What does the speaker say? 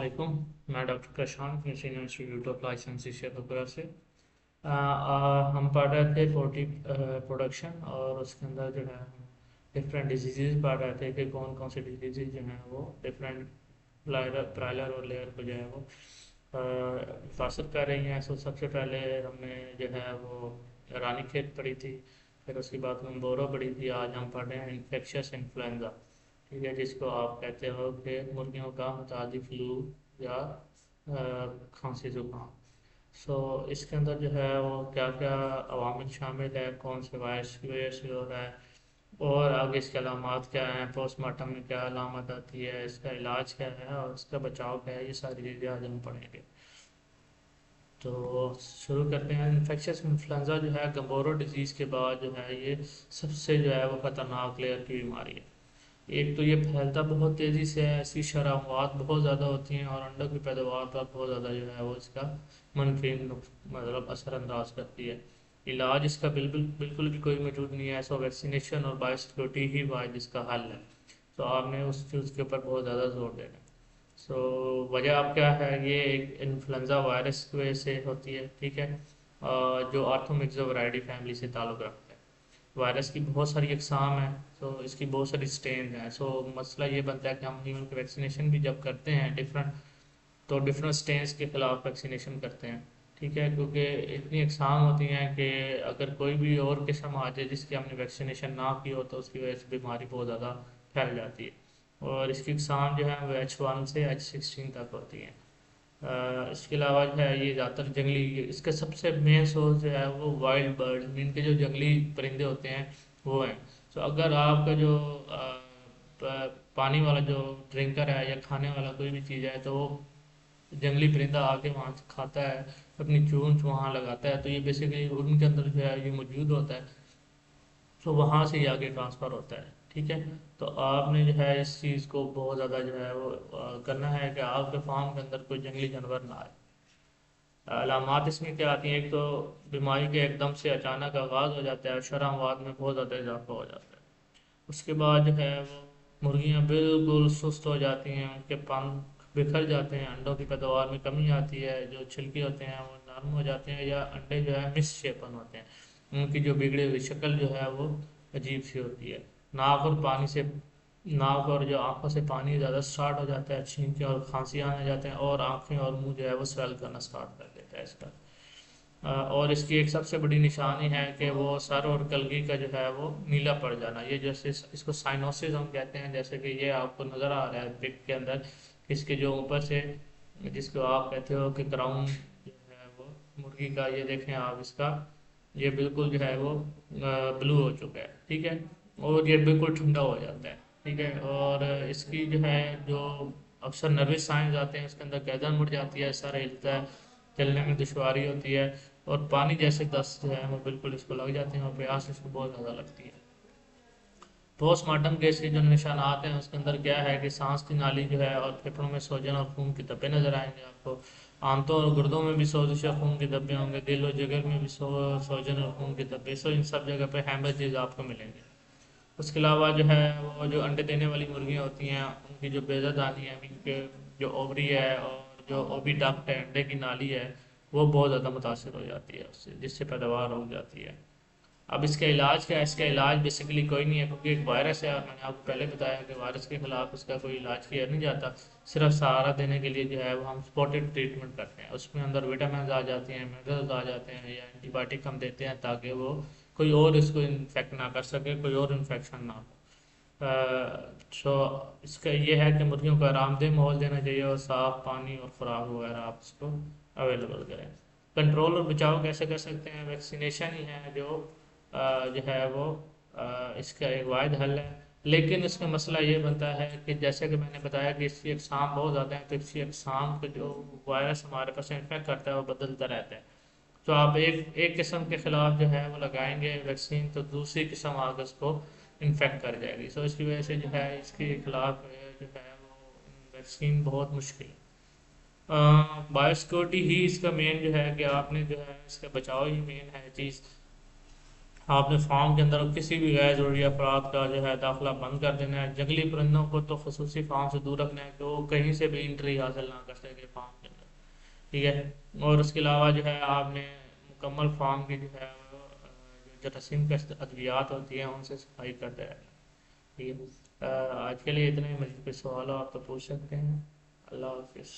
वालेकुम। मैं doctor Prashant mission institute of life sciences Sheikhpura से। हम पढ़ रहे थे पोल्ट्री प्रोडक्शन और उसके अंदर जो है डिफरेंट डिजीज़ पढ़ रहे थे कि कौन कौन सी डिजीज़ जो हैं वो डिफरेंट प्राइलर और लेयर को जो है वो मुतासर कर रही हैं। सो सबसे पहले हमने जो है वो रानीखेत पढ़ी थी, फिर उसके बाद मंगोरो पढ़ी थी। आज हम पढ़ रहे हैं इन्फेक्शियस इन्फ्लुएंजा, ठीक है, जिसको आप कहते हो कि मुर्गियों का मुतादी फ्लू या खांसी जुकाम। इसके अंदर जो है वो क्या क्या अवामिल शामिल है, कौन से वायरस की वजह से हो रहा है, और आगे इसके अलामात क्या हैं, पोस्टमार्टम में क्या अलामत आती है, इसका इलाज क्या है और इसका बचाव क्या है, ये सारी चीज़ें आज हम पढ़ेंगे। तो शुरू करते हैं। इन्फेक्शियस इन्फ्लुएंजा जो है गंबोरो डिजीज़ के बाद जो है ये सबसे जो है वो ख़तरनाक लेयर की बीमारी है। एक तो ये फैलता बहुत तेज़ी से है, इसकी शराबात बहुत ज़्यादा होती हैं और अंडों की पैदावार पर बहुत ज़्यादा जो है वो इसका मनफी मतलब असरअंदाज करती है। इलाज इसका बिल्कुल बिल्कुल भी कोई मौजूद नहीं है। वैक्सीनेशन और बायोसिक्योरिटी ही वाइज इसका हल है। आपने उस चीज़ के ऊपर बहुत ज़्यादा जोर देना है। वजह आप क्या है, ये एक इन्फ्लुएंजा वायरस की वजह से होती है, ठीक है, जो आर्थोमिक्सोवायरिडी फैमिली से ताल्लुक़ रखता है। वायरस की बहुत सारी अकसाम है, इसकी बहुत सारी स्ट्रेन है। मसला ये बनता है कि हम ह्यूमन की वैक्सीनेशन भी जब करते हैं डिफरेंट स्ट्रेन्स के ख़िलाफ़ वैक्सीनेशन करते हैं, ठीक है, क्योंकि इतनी अकसाम होती हैं कि अगर कोई भी और किस्म आ जाए जिसकी हमने वैक्सीनेशन ना की हो तो उसकी वजह से बीमारी बहुत ज़्यादा फैल जाती है। और इसकी अकसाम जो है वो H1 से H16 तक होती हैं। इसके अलावा जो है ये ज़्यादातर जंगली, इसका सबसे मेन सोर्स जो है वो वाइल्ड बर्ड, इनके जो जंगली परिंदे होते हैं वो हैं। अगर आपका जो पानी वाला जो ड्रिंकर है या खाने वाला कोई भी चीज़ है तो वो जंगली परिंदा आके वहाँ से खाता है, अपनी चोंच वहाँ लगाता है, तो ये बेसिकली उनके अंदर जो है ये मौजूद होता है। वहाँ से ही आगे ट्रांसफ़र होता है, ठीक है। आपने जो है इस चीज़ को बहुत ज़्यादा जो है वो करना है कि आपके फार्म के अंदर कोई जंगली जानवर ना आए। अलामात इसमें क्या आती हैं, एक तो बीमारी के एकदम से अचानक आगाज़ हो जाता है, शराबात में बहुत ज़्यादा इजाफा हो जाता है। उसके बाद जो है वो मुर्गियाँ बिल्कुल सुस्त हो जाती हैं, उनके पंख बिखर जाते हैं, अंडों की पैदावार में कमी आती है, जो छिलके होते हैं वो नरम हो जाते हैं या अंडे जो है मिस शेपन होते हैं, उनकी जो बिगड़ी हुई शक्ल जो है वो अजीब सी होती है। नाक और पानी से नाक और जो आंखों से पानी ज़्यादा स्टार्ट हो जाता है, छींके और खांसी आने जाते हैं, और आंखें और मुंह जो है वो स्वेल करना स्टार्ट कर देता है इसका। और इसकी एक सबसे बड़ी निशानी है कि वो सर और कलगी का जो है वो नीला पड़ जाना, ये जैसे इसको साइनोसिस हम कहते हैं, जैसे कि ये आपको नज़र आ रहा है पिक के अंदर, इसके जो ऊपर से जिसको आप कहते हो कि क्राउन जो है वो मुर्गी का, ये देखें आप इसका, ये बिल्कुल जो है वो ब्लू हो चुका है, ठीक है, और ये बिल्कुल ठंडा हो जाता है, ठीक है। और इसकी जो है जो अक्सर नर्वस साइंस आते हैं, उसके अंदर गर्दन मुड़ जाती है, सर हिलता है, चलने में दुश्वारी होती है, और पानी जैसे दस्त जो है वो बिल्कुल इसको लग जाते हैं और प्यास इसको बहुत ज़्यादा लगती है। पोस्टमार्टम के इसके जो निशानात हैं उसके अंदर क्या है कि सांस की नाली जो है और फेफड़ों में सोजन और खून के धब्बे नजर आएंगे आपको। आंतों और गुर्दों में भी सोजिश और खून के धब्बे होंगे, दिल और जिगर में भी सोजन और खून के धब्बे। इन सब जगह पे हेमरेजेस आपको मिलेंगे। उसके अलावा जो है वो जो अंडे देने वाली मुर्गियाँ होती हैं उनकी जो बेज़ादानी है, उनके जो ओवरी है और जो ओवी डक्ट है, अंडे की नाली है, वो बहुत ज़्यादा मुतासर हो जाती है उससे, जिससे पैदावार रुक जाती है। अब इसका इलाज क्या है? इसका इलाज बेसिकली कोई नहीं है, क्योंकि एक वायरस है और मैंने आपको पहले बताया कि वायरस के खिलाफ उसका कोई इलाज किया नहीं जाता। सिर्फ सहारा देने के लिए जो है वो हम स्पॉटेड ट्रीटमेंट करते हैं, उसमें अंदर विटामिन आ जाते हैं, मिनरल्स आ जाते हैं, या एंटीबायोटिक हम देते हैं ताकि वो कोई और इसको इन्फेक्ट ना कर सके, कोई और इन्फेक्शन ना हो। इसका ये है कि मुर्गियों को आरामदेह माहौल देना चाहिए और साफ़ पानी और खुराक वगैरह आप इसको अवेलेबल करें। कंट्रोल और बचाव कैसे कर सकते हैं? वैक्सीनेशन ही है जो है वो इसका एक वाहिद हल है। लेकिन इसमें मसला ये बनता है कि जैसे कि मैंने बताया कि इसकी अकसाम बहुत ज़्यादा है, तो इसकी अकसाम को जो वायरस हमारे पास इन्फेक्ट करता है वो बदलता रहता है। आप एक एक किस्म के ख़िलाफ़ जो है वो लगाएंगे वैक्सीन, तो दूसरी किस्म आगे उसको इन्फेक्ट कर जाएगी। इसकी वजह से जो है इसके खिलाफ जो है वो वैक्सीन बहुत मुश्किल है। बायोसिक्योरिटी ही इसका मेन जो है कि आपने जो है इसका बचाव ही मेन है चीज़। آپ نے فارم کے اندر کسی بھی غیر ضروری افراد کا جو ہے داخلہ بند کر دینا ہے. جنگلی پرندوں کو تو خصوصی فارم سے دور رکھنا ہے کہ وہ کہیں سے بھی انٹری حاصل نہ کر سکے فارم کے اندر. ٹھیک ہے. اور اس کے علاوہ جو ہے آپ نے مکمل فارم کی جو ہے جو جراثیم کا ادویات ہوتی ہیں ان سے صفائی کرتے رہنا. ٹھیک ہے. آج کے لیے اتنے ہی. مزید کوئی سوال ہو آپ تو پوچھ سکتے ہیں. اللہ حافظ.